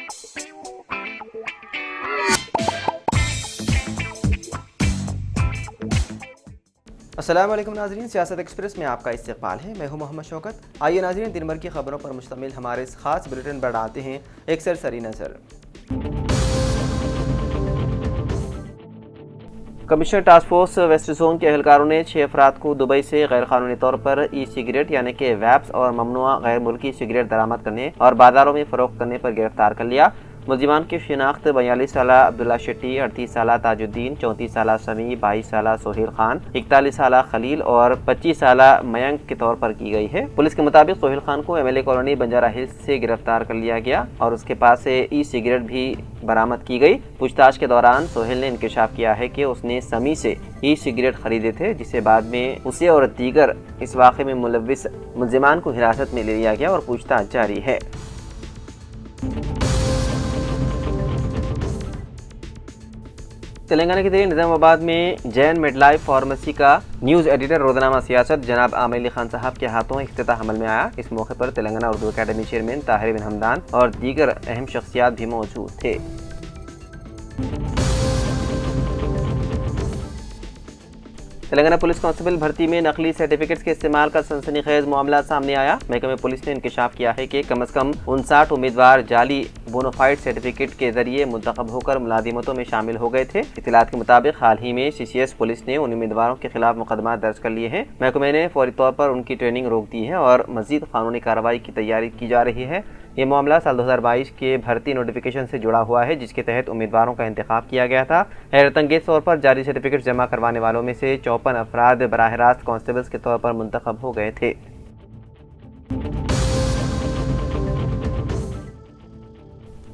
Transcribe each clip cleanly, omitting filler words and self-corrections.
अस्सलाम वालेकुम नाज़रीन, सियासत एक्सप्रेस में आपका इस्तकबाल है। मैं हूं मोहम्मद शौकत। आइए नाज़रीन, दिन भर की खबरों पर मुश्तमिल हमारे इस खास बुलेटिन पर डालते हैं एक सरसरी नज़र। Commissioner task force west zone के एहलकारों ने 6 अफराद को दुबई से गैर कानूनी तौर पर ई सिगरेट यानी कि वैप्स और ममनुआ गैर मुल्की सिगरेट दरामद करने और बाजारों में फरोख्त करने पर गिरफ्तार कर लिया। मुलजिमान की शिनाख्त 42 साला अब्दुल्ला शेट्टी, 38 साला ताजुद्दीन, 34 साला समी, 22 साला सोहेल खान, 41 साला खलील और 25 साला मयंक के तौर पर की गई है। पुलिस के मुताबिक सोहेल खान को MLA कॉलोनी बंजारा हिल्स से गिरफ्तार कर लिया गया और उसके पास से ई सिगरेट भी बरामद की गई। पूछताछ के दौरान सोहेल ने इंकशाफ किया है कि उसने समी से ई सिगरेट खरीदे थे, जिसे बाद में उसे और दीगर इस वाक़े में मुलव्विस मुलजिमान को हिरासत में ले लिया गया और पूछताछ जारी है। तेलंगाना के जरिए निजामाबाद में जैन मिडलाइफ फार्मेसी का न्यूज़ एडिटर रोज़नामा सियासत जनाब आमिर अली खान साहब के हाथों इफ्तिताह अमल में आया। इस मौके पर तेलंगाना उर्दू अकेडमी चेयरमैन ताहिर बिन हमदान और दीगर अहम शख्सियात भी मौजूद थे। तेलंगाना पुलिस कांस्टेबल भर्ती में नकली सर्टिफिकेट्स के इस्तेमाल का सनसनीखेज मामला सामने आया। महकमे पुलिस ने इंकशाफ किया है कि कम अज कम 59 उम्मीदवार जाली बोनाफाइड सर्टिफिकेट के जरिए मुंतखब होकर मुलाजिमतों में शामिल हो गए थे। इत्तलात के मुताबिक हाल ही में CCS पुलिस ने उन उम्मीदवारों के खिलाफ मुकदमा दर्ज कर लिए हैं। महकमे ने फौरी तौर पर उनकी ट्रेनिंग रोक दी है और मजीद कानूनी कार्रवाई की तैयारी की जा रही है। ये मामला साल 2022 के भर्ती नोटिफिकेशन से जुड़ा हुआ है, जिसके तहत उम्मीदवारों का इंतखाब किया गया था। हैरतअंगेज तौर पर जारी सर्टिफिकेट जमा करवाने वालों में से 54 अफराद बराह रास्त कांस्टेबल्स के तौर पर मुंतखब हो गए थे।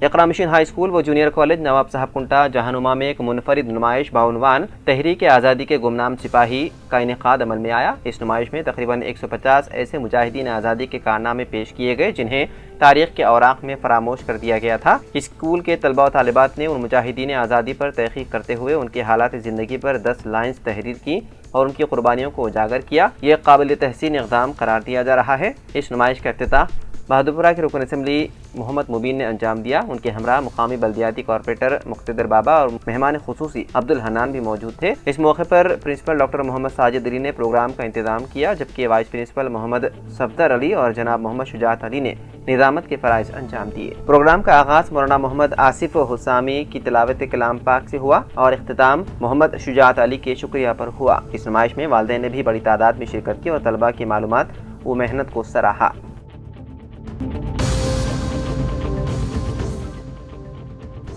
इकरा मिशन हाई स्कूल व जूनियर कॉलेज नवाब साहब कुंटा जहानुमा में एक मुनफरिद नुमाइश बाउनवान तहरीक आज़ादी के गुमनाम सिपाही का इनेकाद अमल में आया। इस नुमाइश में तकरीबन 150 ऐसे मुजाहिदीन आज़ादी के कारनामे पेश किए गए जिन्हें तारीख के औराक में फरामोश कर दिया गया था। स्कूल के तलबा और तालिबात ने उन मुजाहिदीन आज़ादी पर तहकीक करते हुए उनके हालात ज़िंदगी पर 10 लाइन्स तहरीर की और उनकी कुर्बानियों को उजागर किया। ये काबिल तहसीन इक़दाम करार दिया जा रहा है। इस नुमाइश का इफ्तिताह बहादुरपुरा के रुकन असम्बली मोहम्मद मुबीन ने अंजाम दिया। उनके हमरा मुकामी बल्दियाती कॉर्पोरेटर मुख्तदर बाबा और मेहमान खुसूसी अब्दुल हनान भी मौजूद थे। इस मौके पर प्रिंसिपल डॉक्टर मोहम्मद साजिद अली ने प्रोग्राम का इंतजाम किया, जबकि वाइस प्रिंसिपल मोहम्मद सफदर अली और जनाब मोहम्मद शुजात अली ने निजामत के फराइज अंजाम दिए। प्रोग्राम का आगाज मौलाना मोहम्मद आसिफ हुसामी की तिलावत कलाम पाक से हुआ और इख्तिताम मोहम्मद शुजात अली के शुक्रिया पर हुआ। इस नुमाइश में वालिदैन ने भी बड़ी तादाद में शिरकत की और तलबा की मालूमात व मेहनत को सराहा।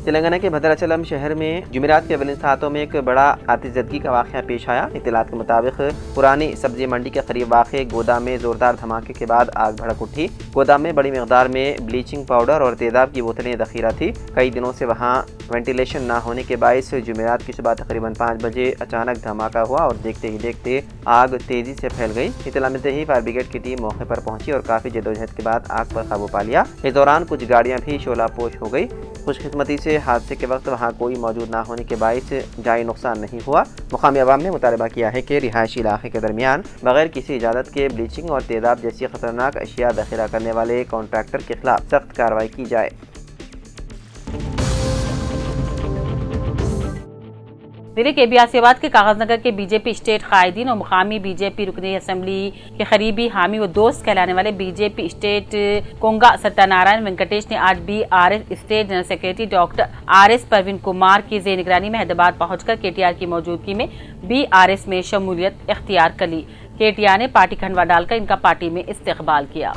तेलंगाना के भद्राचलम शहर में जुमेरात के अवलिन सातों में एक बड़ा आतिशज़दगी का वाक़या पेश आया। इत्तलात के मुताबिक पुरानी सब्जी मंडी के करीब वाक़े गोदाम में ज़ोरदार धमाके के बाद आग भड़क उठी। गोदाम में बड़ी मकदार में ब्लीचिंग पाउडर और तेज़ाब की बोतलें ज़ख़ीरा थी। कई दिनों से वहाँ वेंटिलेशन ना होने के बायस जुमेरात की सुबह तकरीबन 5 बजे अचानक धमाका हुआ और देखते ही देखते आग तेज़ी से फैल गई। इत्तला मिलते ही फायर ब्रिगेड की टीम मौके पर पहुंची और काफ़ी जदोजहद के बाद आग पर काबू पा लिया। इस दौरान कुछ गाड़ियाँ भी शोलापोश हो गई। खुशकिस्मती से हादसे के वक्त वहाँ कोई मौजूद ना होने के बायस जानी नुकसान नहीं हुआ। मुकामी अवाम ने मुतालबा किया है कि रिहायशी इलाके के दरमियान बगैर किसी इजाज़त के ब्लीचिंग और तेज़ाब जैसी खतरनाक अशिया दाखिला करने वाले कॉन्ट्रैक्टर के खिलाफ सख्त कार्रवाई की जाए। जिले के बियासियाबाद के कागजनगर के बीजेपी स्टेट कायदीन और मुकामी बीजेपी रुकनी असम्बली के करीबी हामी व दोस्त कहलाने वाले बीजेपी स्टेट कोंगा सत्यनारायण वेंकटेश ने आज BRS state general secretary doctor RS Parveen Kumar की जेर निगरानी में हैदराबाद पहुंचकर KTR की मौजूदगी में BRS में शमूलियत इख्तियार कर ली। KTR ने पार्टी खंडवा डालकर इनका पार्टी में इस्तकबाल किया।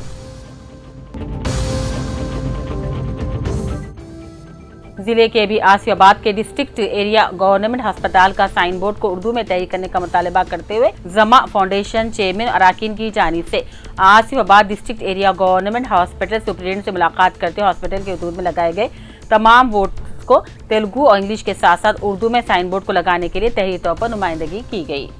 जिले के भी आसियाबाद के डिस्ट्रिक्ट एरिया गवर्नमेंट अस्पताल का साइन बोर्ड को उर्दू में तहरीर करने का मुतालबा करते हुए जमा फाउंडेशन चेयरमैन अराकीन की जानिब से Asifabad district area government hospital superintendent से मुलाकात करते हुए हॉस्पिटल के हदूद में लगाए गए तमाम बोर्ड को तेलुगु और इंग्लिश के साथ साथ उर्दू में साइन बोर्ड को लगाने के लिए तहरीरी तौर पर नुमाइंदगी की गई।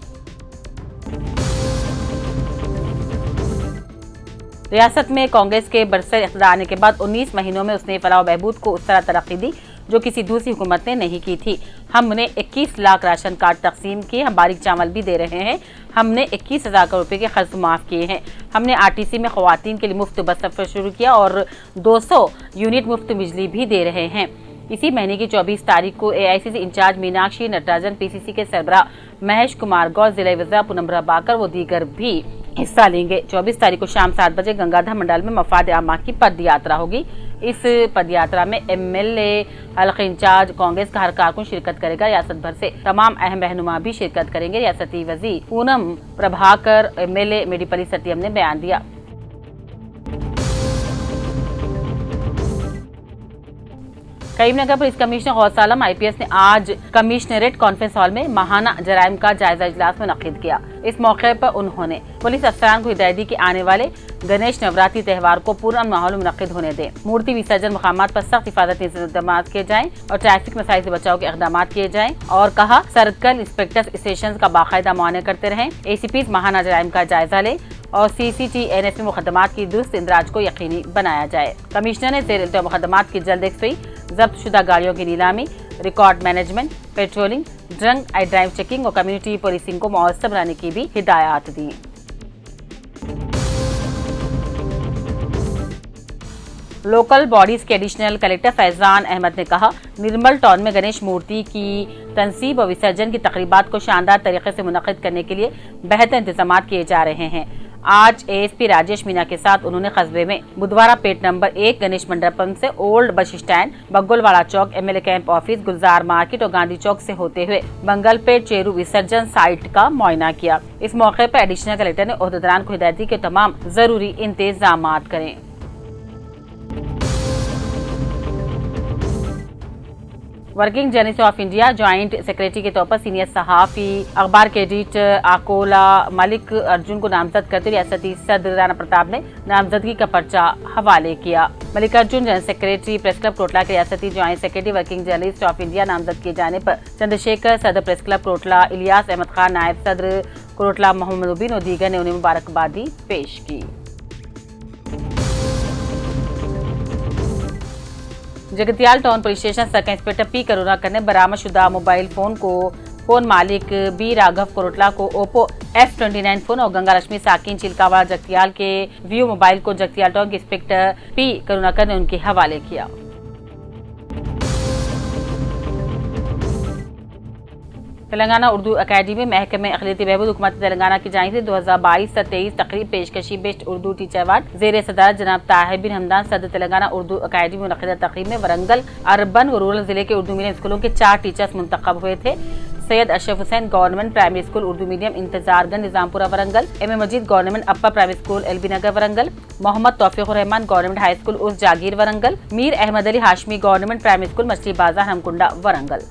रियासत में कांग्रेस के बरसर इख्तियार आने के बाद 19 महीनों में उसने फलाह बहबूद को उस तरह तरक्की दी जो किसी दूसरी हुकूमत ने नहीं की थी। हमने 21 लाख राशन कार्ड तकसीम किए, हम बारीक चावल भी दे रहे हैं, हमने 21,000 करोड़ रुपए के खर्च माफ किए हैं, हमने आरटीसी में खवातीन के लिए मुफ्त बस सफर शुरू किया और 200 यूनिट मुफ्त बिजली भी दे रहे हैं। इसी महीने की 24 तारीख को AICC in-charge Meenakshi Natarajan, PCC के सरबराह महेश कुमार गौर, जिला वज़ीर पूनम प्रभाकर व दीगर भी हिस्सा लेंगे। 24 तारीख को शाम 7 बजे गंगाधर मंडल में मफाद आमा की पद यात्रा होगी। इस पद यात्रा में एमएलए, हल्का इंचार्ज, कांग्रेस का हर कारकुन शिरकत करेगा। रियासत भर से तमाम अहम रहनुमा भी शिरकत करेंगे। रियासती वज़ीर पूनम प्रभाकर, एमएलए मेडिपली सत्यम ने बयान दिया। करीमनगर पुलिस कमिश्नर गौस आलम आईपीएस ने आज कमिश्नरेट कॉन्फ्रेंस हॉल में माहाना जराइम का जायजा इजलास मुनक्किद किया। इस मौके पर उन्होंने पुलिस अफसरान को हिदायत दी कि आने वाले गणेश नवरात्रि त्यौहार को पुरअमन माहौल में मुनक्किद होने दें। मूर्ति विसर्जन मुकामात पर सख्त हिफाजती इंतजाम किए जाएं और ट्रैफिक मसाइल से बचाव के इकदाम किए जाएं और कहा सर्कल इंस्पेक्टर स्टेशन का बाकायदा मुआयना करते रहें। एसीपी माहाना जराइम का जायजा लें और सीसीटीएनएस में मुकदमात की दुरुस्त इंदराज को यकीनी बनाया जाए। कमिश्नर ने जेर इल्तवा मुकदमात की जल्द एक्सुई, जब्त शुदा गाड़ियों की नीलामी, record management, patrolling, drunk and drive checking और कम्युनिटी पुलिसिंग को मौसर बनाने की भी हिदायत दी। लोकल बॉडीज के एडिशनल कलेक्टर फैजान अहमद ने कहा, निर्मल टाउन में गणेश मूर्ति की तंसीब और विसर्जन की तकरीबात को शानदार तरीके से मुनक्किद करने के लिए बेहतर इंतजाम किए जा रहे हैं। आज एएसपी राजेश मीना के साथ उन्होंने कस्बे में बुधवारा पेट नंबर 1 गणेश मंडपम से ओल्ड बस स्टैंड, बग्गोलवाड़ा चौक, एमएलए कैंप ऑफिस, गुलजार मार्केट और गांधी चौक से होते हुए बंगलपेट चेरू विसर्जन साइट का मुआयना किया। इस मौके पर एडिशनल कलेक्टर ने ओहदेदारान को हिदायत दी कि तमाम जरूरी इंतजाम करें। Working journalist of India joint secretary के तौर पर सीनियर सहाफी अखबार के एडिटर आकोला मलिक अर्जुन को नामजद करते रियासती सदर राणा प्रताप ने नामजदगी का पर्चा हवाले किया। Malik Arjun general secretary press club Kotla के रियासती joint secretary working journalist of India नामजद किए जाने पर चंद्रशेखर सदर प्रेस क्लब कोटला, इलियास अहमद खान नायब सदर कोटला, मोहम्मद उबीन और दीगर ने उन्हें मुबारकबादी पेश की। Jagtial town police station circle inspector P Karunakar ने बरामदशुदा मोबाइल फोन को फोन मालिक बी राघव कोरोटला को ओप्पो F29 फोन और गंगा लक्ष्मी साकिन चिल्कावाड़ा जगतियाल के व्यू मोबाइल को जगतियाल टाउन के इंस्पेक्टर पी करुणाकर ने उनके हवाले किया। तेलंगाना उर्दू अकेडमी में महकमे अक़लियती बहबूद हुकूमत तेलंगाना की जानिब से 2022 से 23 तकरीब पेशकशी बेस्ट उर्दू टीचर अवार्ड ज़ेर सदारत जनाब ताहिर बिन हमदान सदर तेलंगाना उर्दू अकेडमी में मुनक़िदा तकरीब में वरंगल अर्बन और रूरल जिले के उर्दू मीडियम स्कूलों के 4 टीचर्स मुंतखब हुए थे। Syed Ashraf Hussain government primary school Urdu medium Intezarganj Nizampura Warangal, M A Majeed government upper primary school LB Nagar Warangal, Mohammed Taufiqur Rahman government high school Urs Jagir Warangal, Mir Ahmed Ali Hashmi government primary school Machli Bazar Hanamkonda Warangal.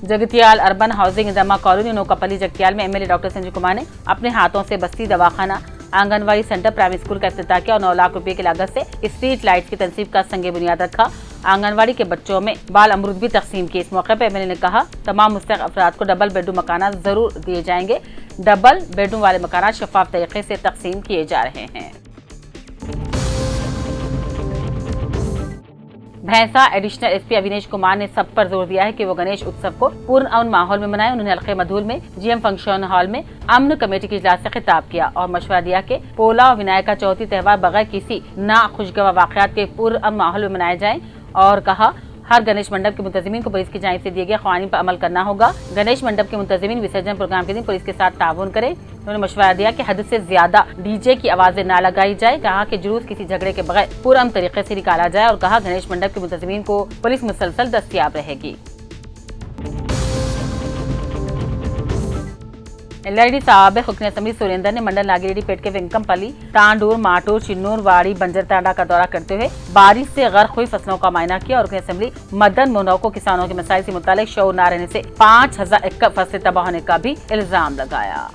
Jagtial urban housing इंतजामा कॉलोनी नोकापल्ली जगतियाल में एमएलए डॉक्टर संजय कुमार ने अपने हाथों से बस्ती दवाखाना, आंगनवाड़ी सेंटर, प्राइमरी स्कूल का इफ्तिताह किया और 9 लाख रुपए की लागत से स्ट्रीट लाइट्स की तनसीब का संगे बुनियाद रखा। आंगनवाड़ी के बच्चों में बाल अमरूद भी तकसीम किए। इस मौके पर एमएलए ने कहा, तमाम मुस्तहिक अफराद को डबल बेडरूम मकाना जरूर दिए जाएंगे। डबल बेडरूम वाले मकाना शफाफ तरीके से तकसीम किए जा रहे हैं। भैंसा एडिशनल एसपी अविनेश कुमार ने सब पर जोर दिया है कि वो गणेश उत्सव को पूर्ण अमन माहौल में मनाएं। उन्होंने हल्के मधुल में जीएम फंक्शन हॉल में अमन कमेटी के इजलास से खिताब किया और मशवरा दिया कि पोला और विनायका चौथी त्यौहार बगैर किसी ना खुशगवार वाकयात के पूर्ण अमन माहौल में मनाए जाएं और कहा, हर गणेश मंडप के मुंतजिमीन को पुलिस की जानिब से दिए गए क़वानीन पर अमल करना होगा। गणेश मंडप के मुंतजिमीन विसर्जन प्रोग्राम के दिन पुलिस के साथ ताउन करें। उन्होंने मशवरा दिया कि हद से ज्यादा डीजे की आवाजें ना लगाई जाए। कहा कि जुलूस किसी झगड़े के बगैर पुरअमन तरीके से निकाला जाए और कहा, गणेश मंडप के मुंतजिमीन को पुलिस मुसलसल दस्तियाब रहेगी। एलआईडी साहब हुक्म असम्बली सुरेंद्र ने मंडल नागिरेडी पेट के वेंकमपल्ली, तांडूर, माटूर, चिन्नूर, वाड़ी, बंजर तांडा का दौरा करते हुए बारिश से गर्क हुई फसलों का मुआयना किया और हुक्म असम्बली मदन मोनव को किसानों के मसाइल से मुतालिक शऊर न रहने से 5000 एकड़ फसलें तबाह होने का भी इल्जाम लगाया।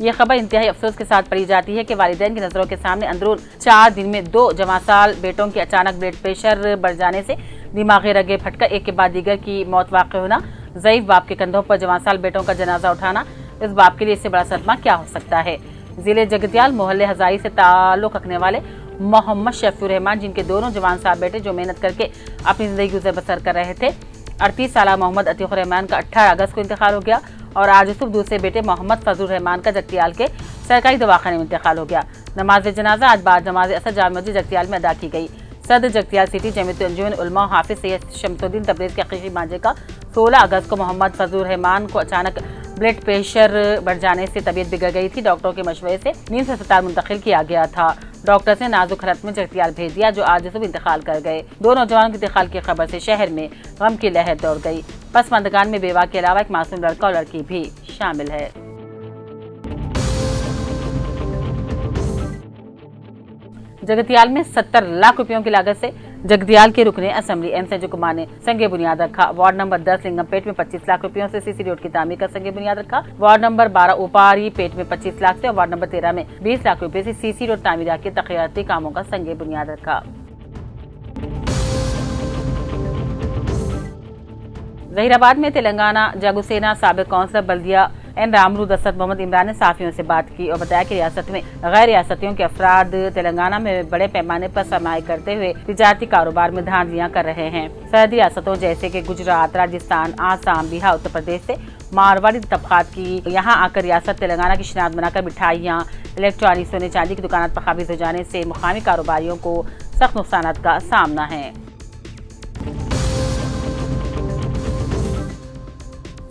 ये खबर इंतहाई अफसोस के साथ पढ़ी जाती है कि वालिदैन की नजरों के सामने अंदरून 4 दिन में 2 जवासाल बेटों के अचानक ब्लड प्रेशर बढ़ जाने से दिमागी रगे फटकर एक के बाद दीगर की मौत वाक़ होना, ज़ईफ बाप के कंधों पर जवासाल बेटों का जनाजा उठाना, इस बाप के लिए इससे बड़ा सदमा क्या हो सकता है। जिले जगतियाल मोहल्ले हजारी से ताल्लुक रखने वाले मोहम्मद शफीउर रहमान, जिनके दोनों जवान साहब बेटे जो मेहनत करके अपनी जिंदगी गुजर बसर कर रहे थे। 38 साल मोहम्मद अतीकुर रहमान का 18 अगस्त को इंतकाल हो गया और आज सुबह दूसरे बेटे मोहम्मद फजलुर रहमान का जगतियाल के सरकारी दवाखाने में इंतकाल हो गया। नमाज जनाजा आज बाद नमाज असर जामा मस्जिद जगतियाल में अदा की गई। सदर जगतियाल सिटी जमीयत अंजुमन उलमा हाफिज सैयद शमसुद्दीन तबरेज़ के हकीकी मांझे का 16 अगस्त को मोहम्मद फजलुर रहमान को अचानक ब्लड प्रेशर बढ़ जाने से तबीयत बिगड़ गई थी। डॉक्टरों के मशवरे से नींद से अस्पताल मुंतकिल किया गया था। डॉक्टर्स ने नाजुक हालत में जगतियाल भेज दिया, जो आज सुबह इंतकाल कर गए। दो नौजवानों के इंतकाल की खबर से शहर में गम की लहर दौड़ गई। पसमानदगान में बेवा के अलावा एक मासूम लड़का और लड़की भी शामिल है। जगतियाल में 70 लाख रुपयों की लागत से जगतियाल के रुकने असेंबली एम संजय कुमार ने संगे बुनियाद रखा। वार्ड नंबर 10 लिंगमपेट में 25 लाख रुपयों से सीसी रोड की तामीर का संगे बुनियाद रखा। वार्ड नंबर 12 उपारी पेट में 25 लाख से और वार्ड नंबर 13 में 20 लाख रुपए से सीसी रोड तामीर के तखियाती कामों का संगे बुनियाद रखा। जहीराबाद में तेलंगाना जागुसेना साबिक काउंसलर बल्दिया एन रामरू दस्तत मोहम्मद इमरान ने साफियों से बात की और बताया कि रियासत में गैर रियासतियों के अफराद तेलंगाना में बड़े पैमाने पर सरमाया करते हुए तिजारती कारोबार में धांधलियां कर रहे हैं। सरहदी रियासतों जैसे कि गुजरात, राजस्थान, आसाम, बिहार, उत्तर प्रदेश से मारवाड़ी तबकात की यहाँ आकर रियासत तेलंगाना की शिनाख्त बनाकर मिठाइयाँ, इलेक्ट्रॉनिक, सोने चांदी की दुकानों पर काबिज हो जाने से मुकामी कारोबारियों को सख्त नुकसान का सामना है।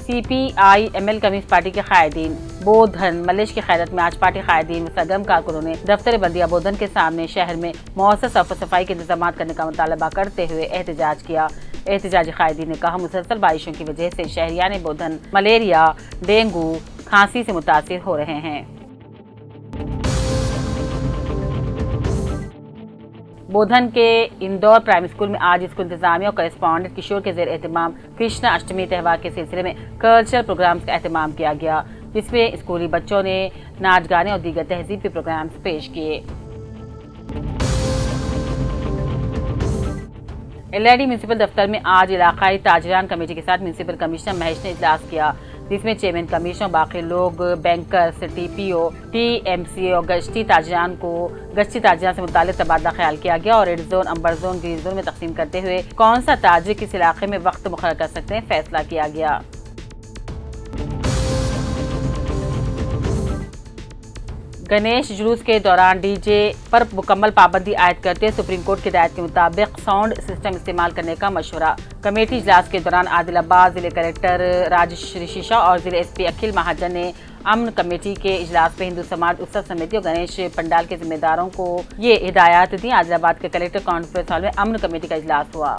CPI-ML कम्युनिस्ट पार्टी के कायदीन बोधन मलेश की क़यादत में आज पार्टी कायदीन व सरगर्म कारकुनों ने दफ्तर बंदिया बोधन के सामने शहर में मौसर साफ सफाई के इंतजाम करने का मुतालबा करते हुए एहतजाज किया। एहतजाजी कायदीन ने कहा, मुसलसल बारिशों की वजह से शहरियान बोधन मलेरिया, डेंगू, खांसी से मुतासिर हो रहे हैं। बोधन के इंदौर प्राइमरी स्कूल में आज स्कूल इंतजामिया और करेस्पॉन्डेंट किशोर के जेर एहतमाम कृष्ण अष्टमी त्यौहार के सिलसिले में कल्चरल प्रोग्राम्स का एहतमाम किया गया, जिसमें स्कूली बच्चों ने नाच गाने और दीगर तहजीब के प्रोग्राम्स पेश किए। LID म्यूनसिपल दफ्तर में आज इलाकाई ताजरान कमेटी के साथ म्यूनसिपल कमिश्नर महेश ने इजलास किया, जिसमें चेयरमैन कमिश्नर और बाकी लोग बैंकर्स, TPO, TMC और गश्ती ताजरान से मुतालिक तबादला ख्याल किया गया और रेड जोन, अंबर जोन, ग्रीन जोन में तकसीम करते हुए कौन सा ताजिर किस इलाके में वक्त मुकर्रर कर सकते हैं फैसला किया गया। गणेश जुलूस के दौरान डीजे पर मुकम्मल पाबंदी आयद करते हुए सुप्रीम कोर्ट की हिदायत के मुताबिक साउंड सिस्टम इस्तेमाल करने का मशवरा। कमेटी इजलास के दौरान आदिलाबाद जिले कलेक्टर राजश्री शीशा और जिले SP अखिल महाजन ने अमन कमेटी के इजलास में हिंदू समाज उत्सव समिति और गणेश पंडाल के जिम्मेदारों को ये हिदायत दी। आदिलाबाद के कलेक्टर कॉन्फ्रेंस हॉल में अमन कमेटी का इजलास हुआ।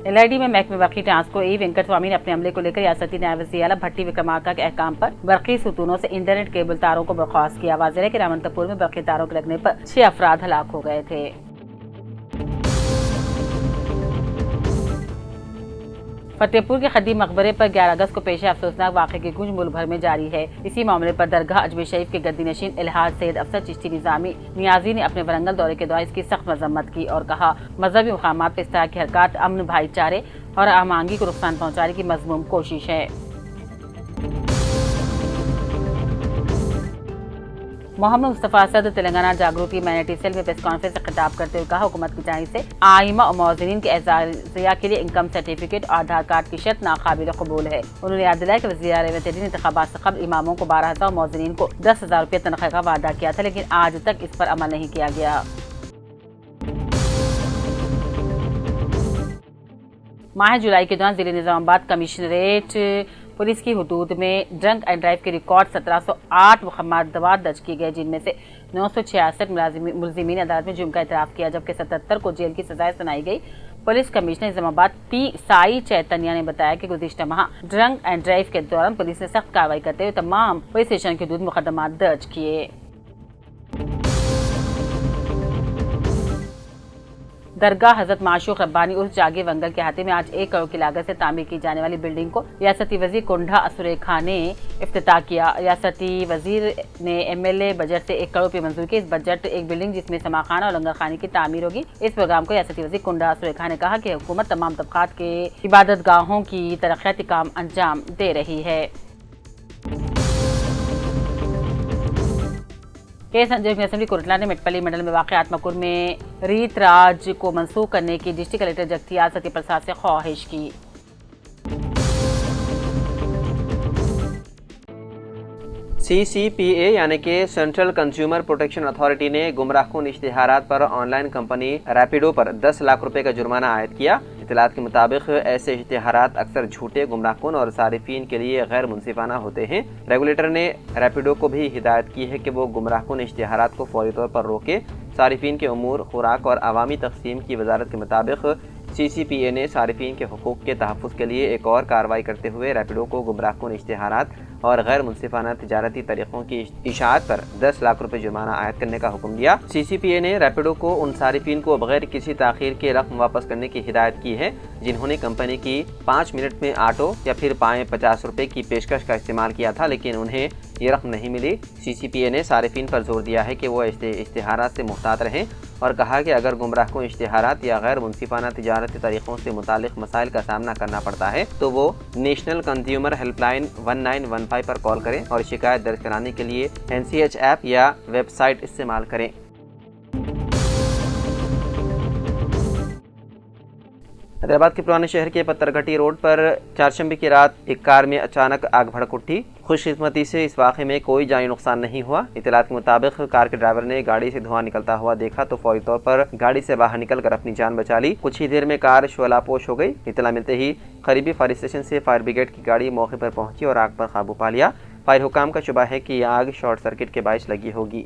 LID में महकमे बरकी ट्रांसको E वेंकट स्वामी ने अपने अमले को लेकर रियासती न्याय वज़ीर भट्टी विक्रमार्का के अहकाम पर बरकी सुतूनों से इंटरनेट केबल तारों को बर्खास्त किया। वाज़ेह है कि रामंतपुर में बरकी तारों के लगने पर 6 अफराद हलाक हो गए थे। फतेहपुर के खदीम मकबरे पर 11 अगस्त को पेश अफसोसनाक वाक़े की गूंज मुल्क भर में जारी है। इसी मामले पर दरगाह अजमेर शरीफ के गद्दी नशीन इल्हाज सैयद अफसर चिश्ती निजामी नियाजी ने अपने वरंगल दौरे के दौरान इसकी सख्त मजम्मत की और कहा, मजहबी मकामात पर इस तरह की हरकत अमन, भाईचारे और आमांगी को नुकसान पहुँचाने की मज़मूम कोशिश है। मोहम्मद मुस्तफ़ा सदर तेलंगाना जागृति माइनॉरिटी सेल में प्रेस कॉन्फ्रेंस से खिताब करते हुए कहा, हुकूमत की जानिब से आइमा और मौज़िनीन के एजाज़िया के लिए इनकम सर्टिफिकेट और आधार कार्ड की शर्त नाकाबिल कबूल है। उन्होंने याद दिलाया कि वज़ीर-ए-आला इंतखाबात से कबल इमामों को 12,000 और मौज़िनीन को 10,000 रुपये तनख्वाह का वादा किया था, लेकिन आज तक इस पर अमल नहीं किया गया। माह जुलाई के दौरान जिले निजामाबाद कमिश्नरेट पुलिस की हुदूद में ड्रंक एंड ड्राइव के रिकॉर्ड 1708 मुकदमात दर्ज किए गए, जिनमें से 966 मुलजिमीन अदालत में जुर्म का इतराफ़ किया, जबकि 77 को जेल की सजाएं सुनाई गई। Police commissioner Nizamabad P Sai Chaitanya ने बताया कि गुज़िश्ता माह ड्रंक एंड ड्राइव के दौरान पुलिस ने सख्त कार्रवाई करते हुए तमाम पुलिस स्टेशन की हुदूद मुकदमात दर्ज किए। दरगाह हजरत माशूक रब्बानी उर्स जागे वंगल के हाथे में आज 1 करोड़ की लागत से तामीर की जाने वाली बिल्डिंग को रियासती वजीर कुंडा असुरे खान ने इफ्तिताह किया। रियासती वजीर ने MLA बजट से 1 करोड़ की मंजूर की। इस बजट एक बिल्डिंग जिसमें समाखाना और लंगर खाने की तामीर होगी। इस प्रोग्राम को रियासती वजीर कुंडा असुरे खान ने कहा कि हुकूमत तमाम तबकात के इबादत गाहों की तरक्याती काम अंजाम दे रही है। केस असेंबली कोरटला ने मेटपल्ली मंडल में वाक़ आत्माकुर में रीत राज को मनसूख करने की डिस्ट्रिक्ट कलेक्टर जगतियाल सत्यप्रसाद से ख्वाहिश की। CCPA यानी कि सेंट्रल कंज्यूमर प्रोटेक्शन अथॉरिटी ने गुमराहकुन इश्तिहारात पर ऑनलाइन कंपनी रैपिडो पर 10 लाख रुपए का जुर्माना आयद किया। इत्तलात के मुताबिक ऐसे इश्तिहारात अक्सर झूठे, गुमराहकुन और सारिफीन के लिए गैर मुनसिफाना होते हैं। रेगुलेटर ने रैपिडो को भी हिदायत की है कि वो गुमराहकुन इश्तिहारात को फौरी तौर पर रोके। सारिफीन के उमूर, खुराक और अवामी तकसीम की वजारत के मुताबिक CCPA ने सारिफीन के हुकूक के तहफ़्फ़ुज़ के लिए एक और कार्रवाई करते हुए रैपिडो को गुमराहकुन इश्तिहारात और गैर मुनसिफाना तिजारती तरीक़ों की इशाअत पर 10 लाख रुपए जुर्माना आयद करने का हुक्म दिया। CCPA ने रैपिडो को उन सारिफीन को बगैर किसी ताख़ीर के रकम वापस करने की हिदायत की है जिन्होंने कंपनी की 5 मिनट में ऑटो या फिर पाएँ 50 रुपए की पेशकश का इस्तेमाल किया था, लेकिन उन्हें ये रकम नहीं मिली। CCPA ने सारिफीन पर जोर दिया है कि वो इश्तिहारात से मुहतात रहें और कहा कि अगर गुमराहकुन इश्तिहारात या गैर मुनसिफाना तिजारती तरीक़ों से मुतालिक मसाइल का सामना करना पड़ता है तो वो नेशनल कंज्यूमर हेल्पलाइन 1915 पर कॉल करें और शिकायत दर्ज कराने के लिए NCH ऐप या वेबसाइट इस्तेमाल करें। हैदराबाद के पुराने शहर के पत्थरघटी रोड पर चारशंबे की रात एक कार में अचानक आग भड़क उठी। खुशकिस्मती से इस वाक़े में कोई जानी नुकसान नहीं हुआ। इत्तलात के मुताबिक कार के ड्राइवर ने गाड़ी से धुआं निकलता हुआ देखा तो फौरी तौर पर गाड़ी से बाहर निकलकर अपनी जान बचा ली। कुछ ही देर में कार शोलापोश हो गई। इत्तला मिलते ही करीबी फायर स्टेशन से फायर ब्रिगेड की गाड़ी मौके पर पहुंची और आग पर काबू पा लिया। फायर हुकाम का शुबा है कि आग शॉर्ट सर्किट के बाइस लगी होगी।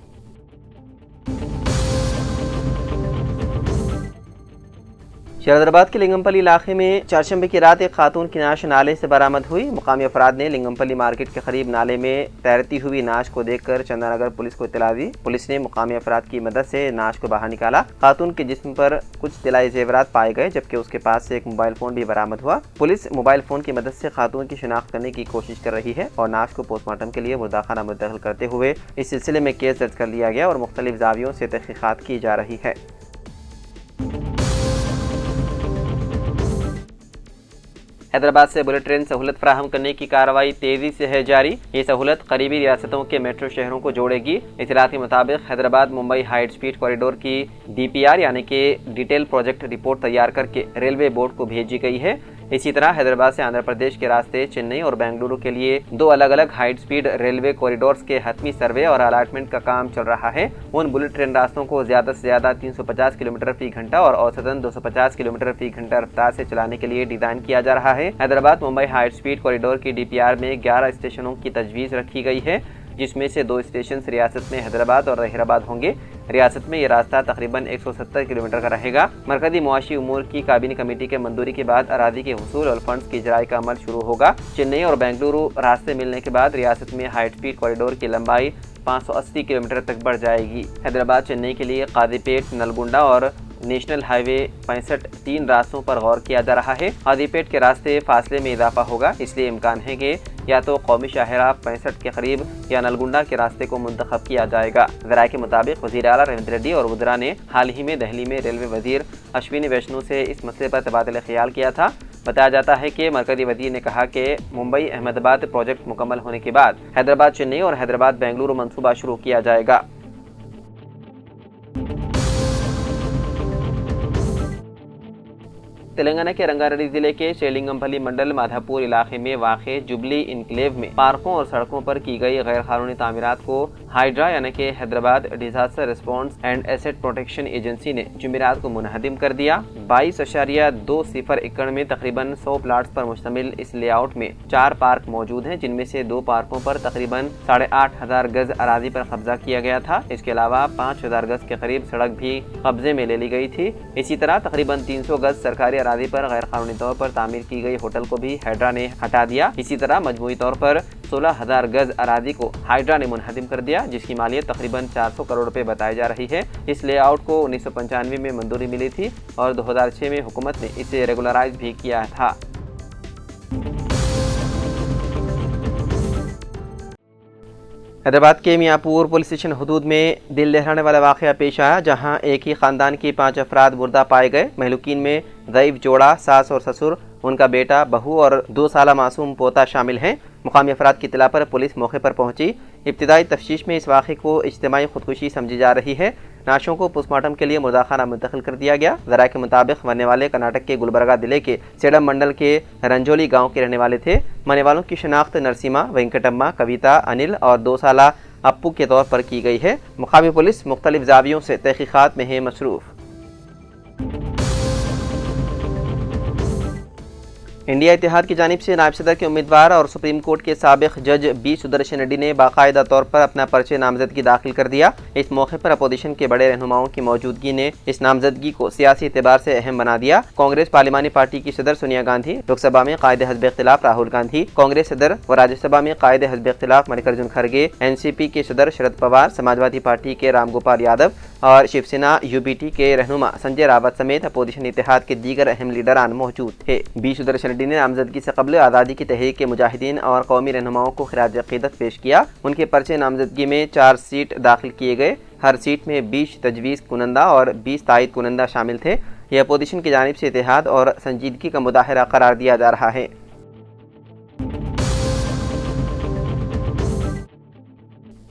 हैदराबाद के लिंगमपल्ली इलाके में चारशंबे की रात एक खातून की नाश नाले से बरामद हुई। मुकामी अफराद ने लिंगमपल्ली मार्केट के करीब नाले में तैरती हुई नाश को देखकर चंदानगर पुलिस को इत्तला दी। पुलिस ने मुकामी अफराद की मदद से नाश को बाहर निकाला। खातून के जिस्म पर कुछ तिलाई जेवरात पाए गए जबकि उसके पास से एक मोबाइल फोन भी बरामद हुआ। पुलिस मोबाइल फोन की मदद से खातून की शिनाख्त करने की कोशिश कर रही है और नाश को पोस्टमार्टम के लिए मुर्दाखाना मुंतकिल करते हुए इस सिलसिले में केस दर्ज कर लिया गया और मुख्तलिफ जावियों से तहकीकात की जा रही है। हैदराबाद से बुलेट ट्रेन सहूलत फराहम करने की कार्रवाई तेजी से है जारी। ये सहूलत करीबी रियासतों के मेट्रो शहरों को जोड़ेगी। इत्तलात के मुताबिक Hyderabad Mumbai high speed corridor की DPR यानी कि डिटेल प्रोजेक्ट रिपोर्ट तैयार करके रेलवे बोर्ड को भेजी गई है। इसी तरह हैदराबाद से आंध्र प्रदेश के रास्ते चेन्नई और बेंगलुरु के लिए 2 अलग अलग हाई स्पीड रेलवे कॉरिडोर्स के हतमी सर्वे और अलाटमेंट का काम चल रहा है। उन बुलेट ट्रेन रास्तों को ज्यादा से ज्यादा 350 किलोमीटर फी घंटा और औसतन 250 किलोमीटर फी घंटा रफ्तार से चलाने के लिए डिजाइन किया जा रहा है। Hyderabad Mumbai high speed corridor की DPR में 11 स्टेशनों की तजवीज रखी गई है जिसमें से 2 स्टेशन रियासत में हैदराबाद और जहीराबाद होंगे। रियासत में ये रास्ता तकरीबन 170 किलोमीटर का रहेगा। मरकजी मुआशी उमूर की काबीनी कमेटी के मंजूरी के बाद अरादी के हुसूल और फंड्स की इजराई का अमल शुरू होगा। चेन्नई और बेंगलुरु रास्ते मिलने के बाद रियासत में हाई स्पीड कॉरिडोर की लंबाई 580 किलोमीटर तक बढ़ जाएगी। हैदराबाद चेन्नई के लिए काजीपेट, नलगुंडा और नेशनल हाईवे 65 3 रास्तों पर गौर किया जा रहा है। काजीपेट के रास्ते फासले में इजाफा होगा, इसलिए इम्कान है कि या तो कौमी शाहरा 65 के करीब या नलगुंडा के रास्ते को मुंतखब किया जाएगा। ज़राए के मुताबिक वज़ीर आला रेवंत रेड्डी और वुज़रा ने हाल ही में दिल्ली में रेलवे वज़ीर अश्विनी वैष्णु से इस मसले पर तबादला ख्याल किया था। बताया जाता है कि मरकजी वज़ीर ने कहा कि मुंबई अहमदाबाद प्रोजेक्ट मुकम्मल होने के बाद हैदराबाद चेन्नई और हैदराबाद बेंगलुरु मंसूबा शुरू किया जाएगा। तेलंगाना के रंगारेड्डी जिले के शेलिंगमपल्ली मंडल माधापुर इलाके में वाक़े जुबली इनक्लेव में पार्कों और सड़कों पर की गई गैर कानूनी तामीरात को हाइड्रा यानी कि Hyderabad disaster response and asset protection agency ने जुमेरात को मुनहदिम कर दिया। 22.20 एकड़ में तकरीबन 100 प्लाट्स पर मुश्तमिल इस लेआउट में 4 पार्क मौजूद हैं, जिनमें से 2 पार्कों पर तकरीबन 8,500 गज अराजी पर कब्जा किया गया था। इसके अलावा 5,000 गज के करीब सड़क भी कब्जे में ले ली गई थी। इसी तरह तकरीबन 300 गज सरकारी अरादी पर गैर कानूनी तौर पर तामीर की गई होटल को भी हाइड्रा ने हटा दिया। इसी तरह मजमूई तौर पर 16,000 गज अरादी को हाइड्रा ने मुनहदिम कर दिया, जिसकी मालियत तकरीबन 400 करोड़ रुपए बताई जा रही है। इस लेआउट को 1995 में मंजूरी मिली थी और 2006 में हुकूमत ने इसे रेगुलराइज भी किया था। हैदराबाद के मियाँपुर पुलिस स्टेशन हदूद में दिल दहलाने वाला वाक़या पेश आया, जहां एक ही ख़ानदान के 5 अफराद मुर्दा पाए गए। महलूकीन में ज़ईफ़ जोड़ा, सास और ससुर, उनका बेटा, बहू और 2 साला मासूम पोता शामिल हैं। मुकामी अफराद की इत्तला पर पुलिस मौके पर पहुंची। इब्तिदाई तफ्तीश में इस वाक़े को इज्तिमाई खुदकुशी समझी जा रही है। नाशों को पोस्टमार्टम के लिए मुर्दाखाना मुंतकिल कर दिया गया। ज़राए के मुताबिक मरने वाले कर्नाटक के गुलबर्गा जिले के सेडम मंडल के रंजोली गांव के रहने वाले थे। मरने वालों की शनाख्त नरसिमा, वेंकटम्मा, कविता, अनिल और 2 साला अप्पू के तौर पर की गई है। मुकामी पुलिस मुख्तलिफ जावियों से तहकीकात में है मसरूफ़। इंडिया इत्तेहाद की जानिब से नायब सदर के उम्मीदवार और सुप्रीम कोर्ट के साबिक जज बी सुदर्शन रेड्डी ने बाकायदा तौर पर अपना पर्चे नामजदगी दाखिल कर दिया। इस मौके पर अपोजिशन के बड़े रहनुमाओं की मौजूदगी ने इस नामजदगी को सियासी एतबार से अहम बना दिया। कांग्रेस पार्लिमानी पार्टी की सदर सोनिया गांधी, लोकसभा में कायदे हज़्ब इख्तिलाफ राहुल गांधी, कांग्रेस सदर व राज्यसभा में कायदे हज़्ब इख्तिलाफ मल्लिकार्जुन खड़गे, एनसीपी के सदर शरद पवार, समाजवादी पार्टी के राम गोपाल यादव और शिवसेना यूबीटी के रहनुमा संजय रावत समेत अपोजिशन इत्तेहाद के दीगर अहम लीडरान मौजूद थे। बी सुदर्शन रेड्डी ने नामजदगी से कबल आज़ादी की तहरीक के मुजाहिदीन और कौमी रहनुमाओं को खिराज अक़ीदत पेश किया। उनके पर्चे नामजदगी में 4 सीट दाखिल किए गए। हर सीट में 20 तजवीज़ कुनंदा और 20 तायद कुनंदा शामिल थे। यह अपोजिशन की जानिब से इत्तेहाद और संजीदगी का मुजाहरा करार दिया जा रहा है।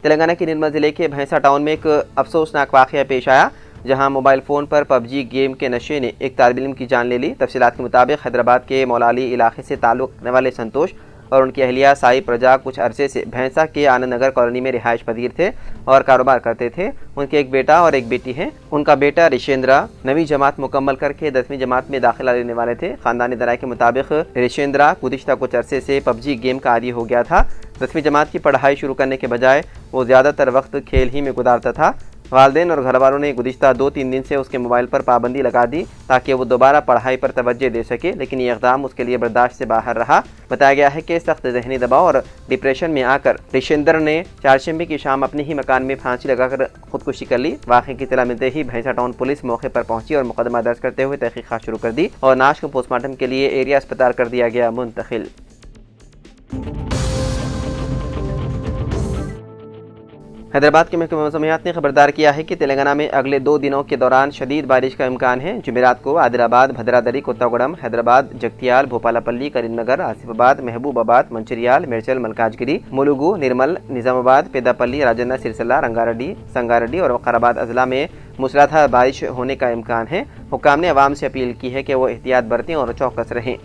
तेलंगाना के निर्मल जिले के भैंसा टाउन में एक अफसोसनाक वाक़या पेश आया, जहां मोबाइल फ़ोन पर पबजी गेम के नशे ने एक तालिब इल्म की जान ले ली। तफसीलात के मुताबिक हैदराबाद के मौलाली इलाके से ताल्लुक़ रखने वाले संतोष और उनकी अहलिया साई प्रजा कुछ अरसे से भैंसा के आनंद नगर कॉलोनी में रिहाइश पजीर थे और कारोबार करते थे। उनके एक बेटा और एक बेटी है। उनका बेटा रिशेंद्रा 9वीं जमात मुकम्मल करके 10वीं जमात में दाखिला लेने वाले थे। ख़ानदानी दराए के मुताबिक रिशेंद्रा गुज़िश्ता कुछ अरसे से पबजी गेम का आदी हो गया था। 10वीं जमात की पढ़ाई शुरू करने के बजाय वो ज़्यादातर वक्त खेल ही में गुजारता था। वालिदैन और घर वालों ने गुज़िश्ता 2-3 दिन से उसके मोबाइल पर पाबंदी लगा दी ताकि वो दोबारा पढ़ाई पर तवज्जो दे सके, लेकिन ये इक़दाम उसके लिए बर्दाश्त से बाहर रहा। बताया गया है कि सख्त ज़हनी दबाव और डिप्रेशन में आकर रिशेंद्र ने चारशंबे की शाम अपने ही मकान में फांसी लगाकर खुदकुशी कर ली। वाक़े की इत्तला मिलते ही भैंसा टाउन पुलिस मौके पर पहुंची और मुकदमा दर्ज करते हुए तहकीक़ात शुरू कर दी और नाश को पोस्टमार्टम के लिए एरिया अस्पताल कर दिया गया मुंतकिल। हैदराबाद के महकमा मौसमियात ने खबरदार किया है कि तेलंगाना में अगले 2 दिनों के दौरान शदीद बारिश का इम्कान है। जुमेरात को आदिलाबाद, भद्रादरी, कोत्तागुड़म, हैदराबाद, जगतियाल, भोपालपल्ली, करीमनगर, आसिफाबाद, महबूबाबाद, मंचिरियाल, मेडचल, मलकाजगिरी, मुलुगु, निर्मल, निजामाबाद, पेदापल्ली, राजन्ना, सिरसला, रंगारेड्डी, संगारेड्डी और वकाराबाद अजला में मूसलाधार बारिश होने का इम्कान है। हुक्काम ने अवाम से अपील की है कि वो एहतियात बरतें और चौकस रहें।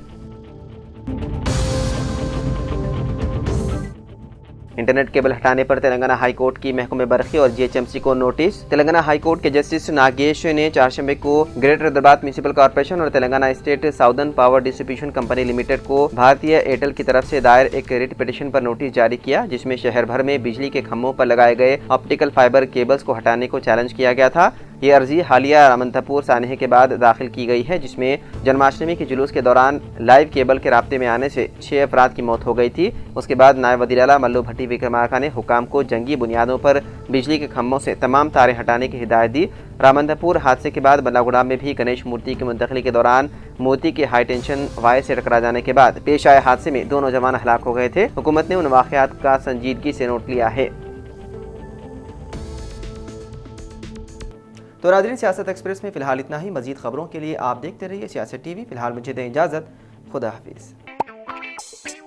इंटरनेट केबल हटाने पर तेलंगाना हाई कोर्ट की महकमे बरखी और जीएचएमसी को नोटिस। तेलंगाना हाई कोर्ट के जस्टिस नागेश ने चारशंबे को ग्रेटर हैदराबाद म्यूनिसिपल कॉर्पोरेशन और Telangana state southern power distribution company limited को भारतीय एयरटेल की तरफ से दायर एक रिट पिटीशन पर नोटिस जारी किया, जिसमें शहर भर में बिजली के खंभों पर लगाए गए ऑप्टिकल फाइबर केबल्स को हटाने को चैलेंज किया गया था। ये अर्जी हालिया रामंतपुर सानहे के बाद दाखिल की गई है, जिसमें जन्माष्टमी के जुलूस के दौरान लाइव केबल के राब्ते में आने से 6 अफराद की मौत हो गई थी। उसके बाद नायब वज़ीर आला मल्लू भट्टी विक्रमार्का ने हुकाम को जंगी बुनियादों पर बिजली के खंभों से तमाम तारें हटाने की हिदायत दी। रामंतपुर हादसे के बाद बल्लागुड़ा में भी गणेश मूर्ति की मुंतकली के दौरान मोती के हाई टेंशन वायर से टकरा जाने के बाद पेश आए हादसे में 2 नौजवान हलाक हो गए थे। हुकूमत ने उन वाक़यात का संजीदगी से नोट लिया है। तो नाज़रीन, सियासत एक्सप्रेस में फ़िलहाल इतना ही। मज़ीद खबरों के लिए आप देखते रहिए सियासत टीवी। फ़िलहाल मुझे दें इजाज़त। खुदा हाफिज़।